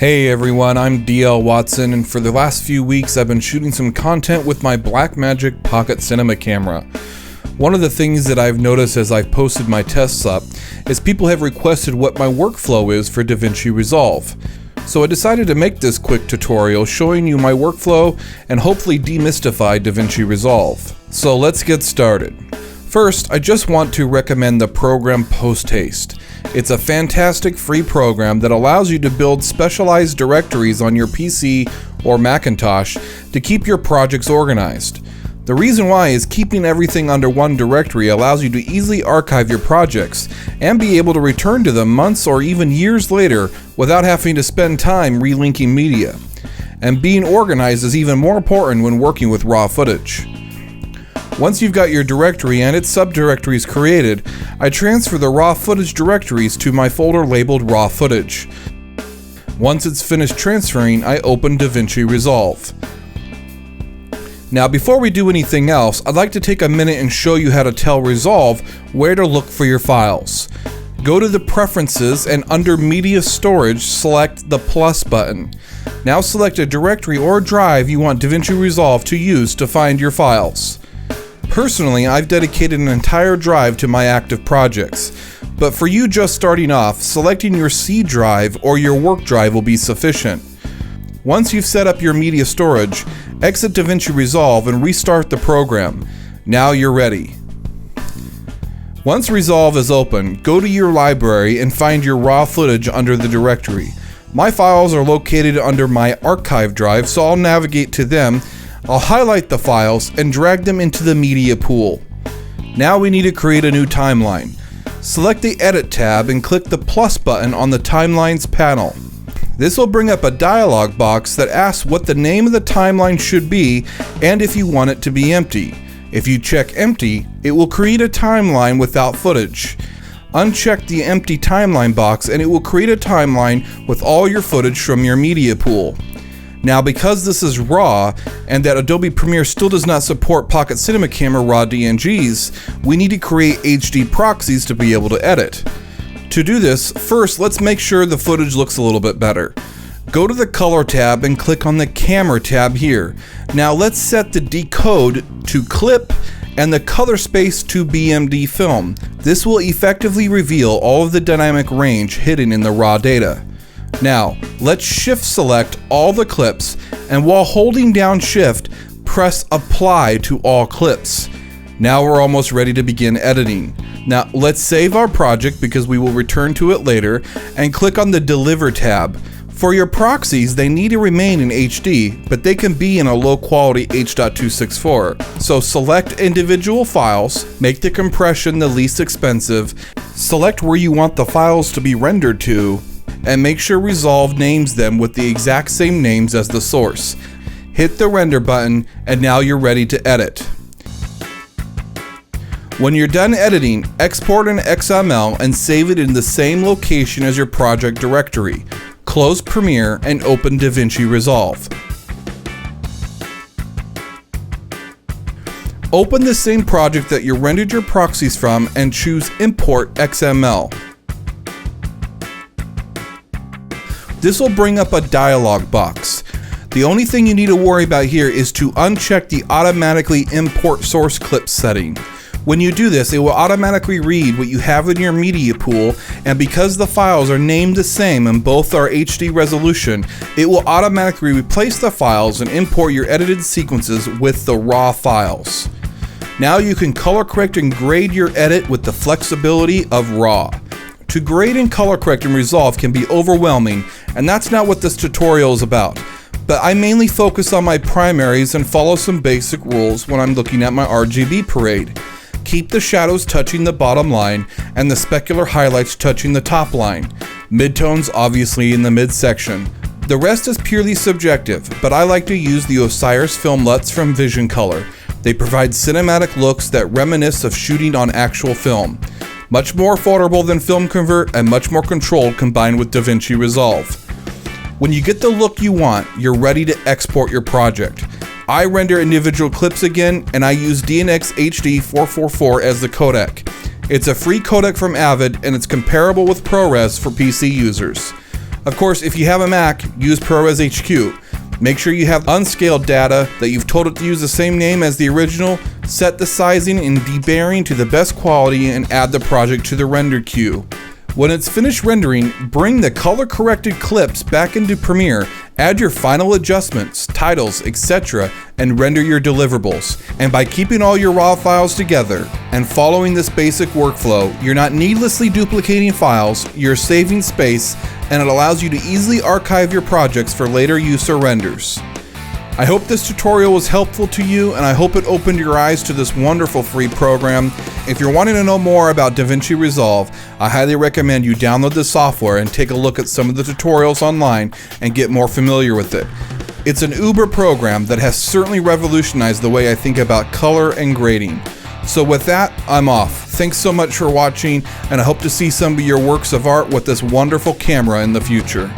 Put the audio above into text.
Hey everyone, I'm DL Watson, and for the last few weeks I've been shooting some content with my Blackmagic Pocket Cinema camera. One of the things that I've noticed as I've posted my tests up is people have requested what my workflow is for DaVinci Resolve. So I decided to make this quick tutorial showing you my workflow and hopefully demystify DaVinci Resolve. So let's get started. First, I just want to recommend the program Posthaste. It's a fantastic free program that allows you to build specialized directories on your PC or Macintosh to keep your projects organized. The reason why is keeping everything under one directory allows you to easily archive your projects and be able to return to them months or even years later without having to spend time relinking media. And being organized is even more important when working with raw footage. Once you've got your directory and its subdirectories created, I transfer the raw footage directories to my folder labeled raw footage. Once it's finished transferring, I open DaVinci Resolve. Now before we do anything else, I'd like to take a minute and show you how to tell Resolve where to look for your files. Go to the Preferences and under Media Storage, select the plus button. Now select a directory or drive you want DaVinci Resolve to use to find your files. Personally, I've dedicated an entire drive to my active projects, but for you just starting off, selecting your C drive or your work drive will be sufficient. Once you've set up your media storage, exit DaVinci Resolve and restart the program. Now you're ready. Once Resolve is open, go to your library and find your raw footage under the directory. My files are located under my archive drive, so I'll navigate to them. I'll highlight the files and drag them into the media pool. Now we need to create a new timeline. Select the Edit tab and click the plus button on the Timelines panel. This will bring up a dialog box that asks what the name of the timeline should be and if you want it to be empty. If you check empty, it will create a timeline without footage. Uncheck the empty timeline box and it will create a timeline with all your footage from your media pool. Now because this is raw and that Adobe Premiere still does not support Pocket Cinema Camera raw DNGs, we need to create HD proxies to be able to edit. To do this, first let's make sure the footage looks a little bit better. Go to the Color tab and click on the Camera tab here. Now let's set the decode to clip and the color space to BMD film. This will effectively reveal all of the dynamic range hidden in the raw data. Now, let's shift select all the clips, and while holding down shift, press apply to all clips. Now we're almost ready to begin editing. Now let's save our project because we will return to it later, and click on the Deliver tab. For your proxies, they need to remain in HD, but they can be in a low quality H.264. So select individual files, make the compression the least expensive, select where you want the files to be rendered to, and make sure Resolve names them with the exact same names as the source. Hit the render button and now you're ready to edit. When you're done editing, export an XML and save it in the same location as your project directory. Close Premiere and open DaVinci Resolve. Open the same project that you rendered your proxies from and choose Import XML. This will bring up a dialog box. The only thing you need to worry about here is to uncheck the automatically import source clip setting. When you do this, it will automatically read what you have in your media pool, and because the files are named the same and both are HD resolution, it will automatically replace the files and import your edited sequences with the raw files. Now you can color correct and grade your edit with the flexibility of RAW. To grade and color correct in Resolve can be overwhelming, and that's not what this tutorial is about. But I mainly focus on my primaries and follow some basic rules when I'm looking at my RGB parade. Keep the shadows touching the bottom line and the specular highlights touching the top line. Midtones obviously in the midsection. The rest is purely subjective, but I like to use the Osiris film LUTs from Vision Color. They provide cinematic looks that reminisce of shooting on actual film. Much more affordable than Film Convert and much more controlled combined with DaVinci Resolve. When you get the look you want, you're ready to export your project. I render individual clips again, and I use DNX HD 444 as the codec. It's a free codec from Avid, and it's comparable with ProRes for PC users. Of course, if you have a Mac, use ProRes HQ. Make sure you have unscaled data, that you've told it to use the same name as the original, set the sizing and debarring to the best quality, and add the project to the render queue. When it's finished rendering, bring the color-corrected clips back into Premiere, add your final adjustments, titles, etc., and render your deliverables. And by keeping all your raw files together and following this basic workflow, you're not needlessly duplicating files, you're saving space, and it allows you to easily archive your projects for later use or renders. I hope this tutorial was helpful to you, and I hope it opened your eyes to this wonderful free program. If you're wanting to know more about DaVinci Resolve, I highly recommend you download the software and take a look at some of the tutorials online and get more familiar with it. It's an uber program that has certainly revolutionized the way I think about color and grading. So with that, I'm off. Thanks so much for watching, and I hope to see some of your works of art with this wonderful camera in the future.